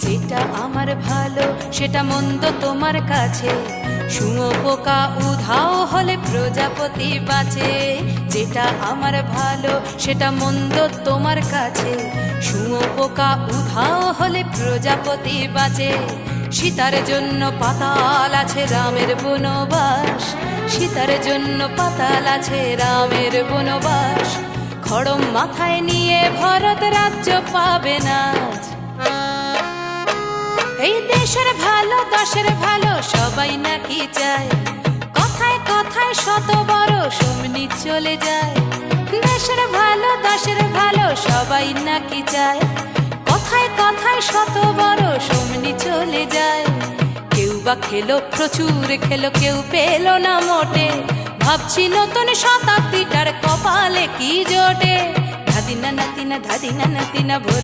যেটা আমার ভালো সেটা মন্দ তোমার কাছে, শুঁয়োপোকা উধাও হলে প্রজাপতি বাঁচে। যেটা আমার ভালো সেটা মন্দ তোমার কাছে, শুঁয়োপোকা উধাও হলে প্রজাপতি বাঁচে। সীতার জন্য পাতাল আছে রামের বনবাস, সীতার জন্য পাতাল আছে রামের বনবাস। খড়ম মাথায় নিয়ে ভরত রাজ্য পাবে না। এই দেশের ভালো দশের ভালো সবাই নাকি চায়, কথায় কথায় শত বড় সমনি চলে যায়। দেশের ভালো দশের ভালো সবাই নাকি চায়, কথায় কথায় শত বড় সমনি চলে যায়। কেউ বা খেলো প্রচুর খেলো, কেউ পেল না মোটে, ভাবছি নতুন শতাব্দীটার কপালে কি জোটে। ধাদিনা নাতিনা ধাদিনা নাতিনা